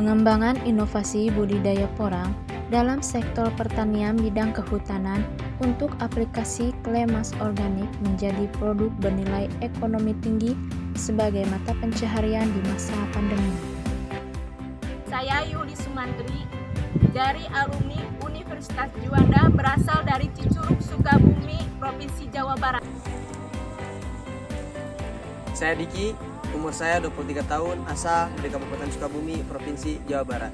Pengembangan inovasi budidaya porang dalam sektor pertanian bidang kehutanan untuk aplikasi klemas organik menjadi produk bernilai ekonomi tinggi sebagai mata pencaharian di masa pandemi. Saya Yuli Sumantri dari alumni Universitas Juanda, berasal dari Cicurug, Sukabumi, Provinsi Jawa Barat. Saya Diki, umur saya 23 tahun, asal dari Kabupaten Sukabumi, Provinsi Jawa Barat.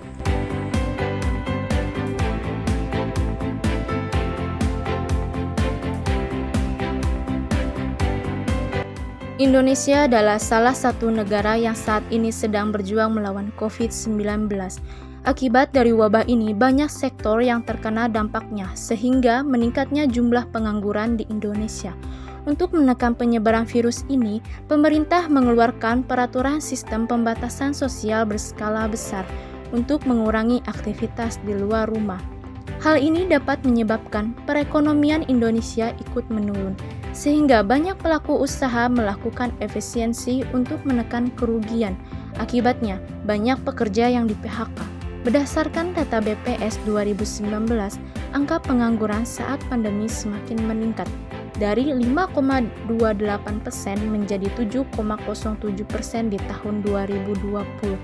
Indonesia adalah salah satu negara yang saat ini sedang berjuang melawan COVID-19. Akibat dari wabah ini, banyak sektor yang terkena dampaknya, sehingga meningkatnya jumlah pengangguran di Indonesia. Untuk menekan penyebaran virus ini, pemerintah mengeluarkan peraturan sistem pembatasan sosial berskala besar untuk mengurangi aktivitas di luar rumah. Hal ini dapat menyebabkan perekonomian Indonesia ikut menurun, sehingga banyak pelaku usaha melakukan efisiensi untuk menekan kerugian. Akibatnya, banyak pekerja yang di-PHK. Berdasarkan data BPS 2019, angka pengangguran saat pandemi semakin meningkat, dari 5,28% menjadi 7,07% di tahun 2020.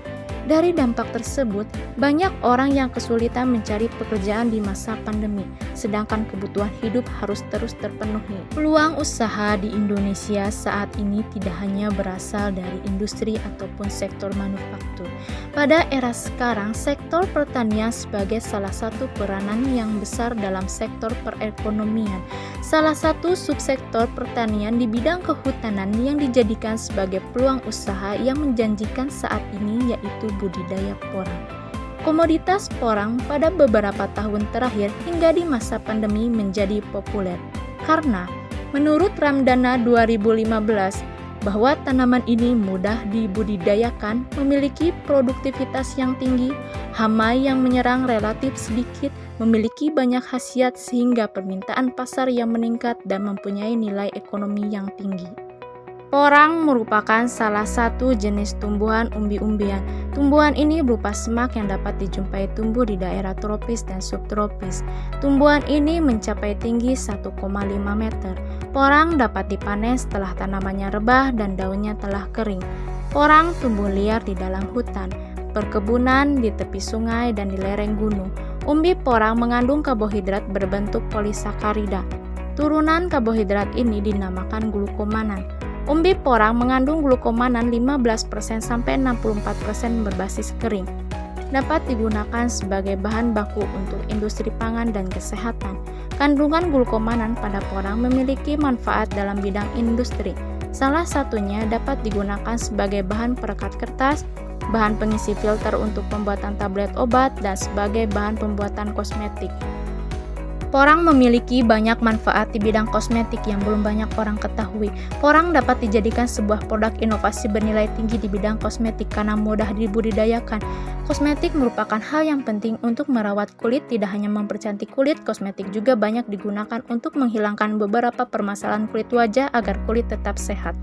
Dari dampak tersebut, banyak orang yang kesulitan mencari pekerjaan di masa pandemi, sedangkan kebutuhan hidup harus terus terpenuhi. Peluang usaha di Indonesia saat ini tidak hanya berasal dari industri ataupun sektor manufaktur. Pada era sekarang, sektor pertanian sebagai salah satu peranan yang besar dalam sektor perekonomian. Salah satu subsektor pertanian di bidang kehutanan yang dijadikan sebagai peluang usaha yang menjanjikan saat ini yaitu budidaya porang. Komoditas porang pada beberapa tahun terakhir hingga di masa pandemi menjadi populer karena menurut Ramdana 2015 bahwa tanaman ini mudah dibudidayakan, memiliki produktivitas yang tinggi, hama yang menyerang relatif sedikit, memiliki banyak khasiat sehingga permintaan pasar yang meningkat dan mempunyai nilai ekonomi yang tinggi. Porang merupakan salah satu jenis tumbuhan umbi-umbian. Tumbuhan ini berupa semak yang dapat dijumpai tumbuh di daerah tropis dan subtropis. Tumbuhan ini mencapai tinggi 1,5 meter. Porang dapat dipanen setelah tanamannya rebah dan daunnya telah kering. Porang tumbuh liar di dalam hutan, perkebunan, di tepi sungai, dan di lereng gunung. Umbi porang mengandung karbohidrat berbentuk polisakarida. Turunan karbohidrat ini dinamakan glukomanan. Umbi porang mengandung glukomanan 15% sampai 64% berbasis kering. Dapat digunakan sebagai bahan baku untuk industri pangan dan kesehatan. Kandungan glukomanan pada porang memiliki manfaat dalam bidang industri. Salah satunya dapat digunakan sebagai bahan perekat kertas, bahan pengisi filter untuk pembuatan tablet obat, dan sebagai bahan pembuatan kosmetik. Porang memiliki banyak manfaat di bidang kosmetik yang belum banyak orang ketahui. Porang dapat dijadikan sebuah produk inovasi bernilai tinggi di bidang kosmetik karena mudah dibudidayakan. Kosmetik merupakan hal yang penting untuk merawat kulit, tidak hanya mempercantik kulit, kosmetik juga banyak digunakan untuk menghilangkan beberapa permasalahan kulit wajah agar kulit tetap sehat.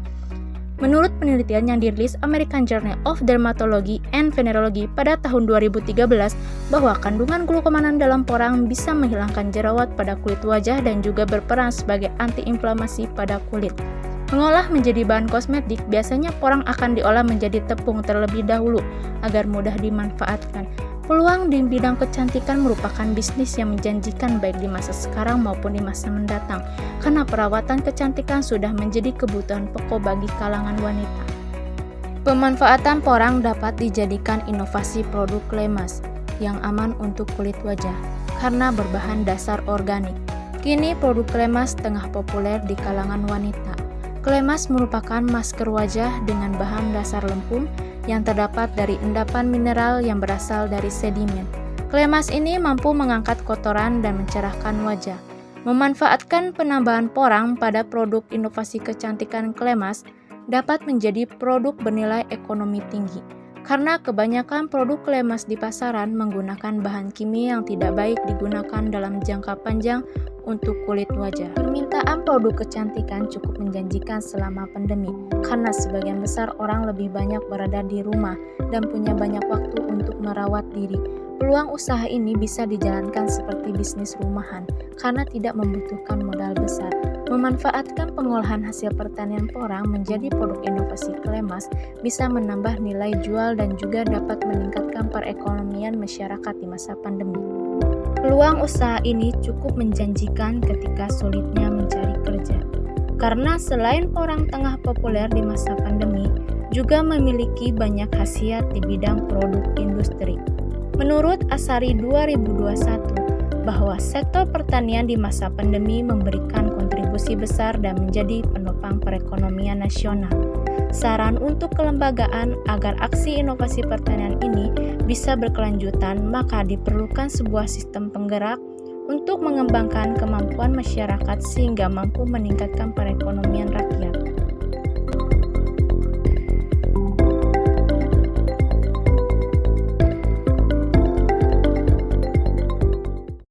Menurut penelitian yang dirilis American Journal of Dermatology and Venereology pada tahun 2013, bahwa kandungan glukomanan dalam porang bisa menghilangkan jerawat pada kulit wajah dan juga berperan sebagai antiinflamasi pada kulit. Mengolah menjadi bahan kosmetik, biasanya porang akan diolah menjadi tepung terlebih dahulu agar mudah dimanfaatkan. Peluang di bidang kecantikan merupakan bisnis yang menjanjikan baik di masa sekarang maupun di masa mendatang, karena perawatan kecantikan sudah menjadi kebutuhan pokok bagi kalangan wanita. Pemanfaatan porang dapat dijadikan inovasi produk klemas yang aman untuk kulit wajah, karena berbahan dasar organik. Kini produk klemas tengah populer di kalangan wanita. Klemas merupakan masker wajah dengan bahan dasar lempung yang terdapat dari endapan mineral yang berasal dari sedimen. Klemas ini mampu mengangkat kotoran dan mencerahkan wajah. Memanfaatkan penambahan porang pada produk inovasi kecantikan klemas dapat menjadi produk bernilai ekonomi tinggi, karena kebanyakan produk klemas di pasaran menggunakan bahan kimia yang tidak baik digunakan dalam jangka panjang untuk kulit wajah. Permintaan Beragam produk kecantikan cukup menjanjikan selama pandemi karena sebagian besar orang lebih banyak berada di rumah dan punya banyak waktu untuk merawat diri. Peluang usaha ini bisa dijalankan seperti bisnis rumahan karena tidak membutuhkan modal besar. Memanfaatkan pengolahan hasil pertanian porang menjadi produk inovasi Klemas bisa menambah nilai jual dan juga dapat meningkatkan perekonomian masyarakat di masa pandemi. Peluang usaha ini cukup menjanjikan ketika sulitnya mencari kerja. Karena selain porang tengah populer di masa pandemi, juga memiliki banyak khasiat di bidang produk industri. Menurut Asari 2021, bahwa sektor pertanian di masa pandemi memberikan kontribusi besar dan menjadi penopang perekonomian nasional. Saran untuk kelembagaan agar aksi inovasi pertanian ini bisa berkelanjutan, maka diperlukan sebuah sistem penggerak untuk mengembangkan kemampuan masyarakat sehingga mampu meningkatkan perekonomian rakyat.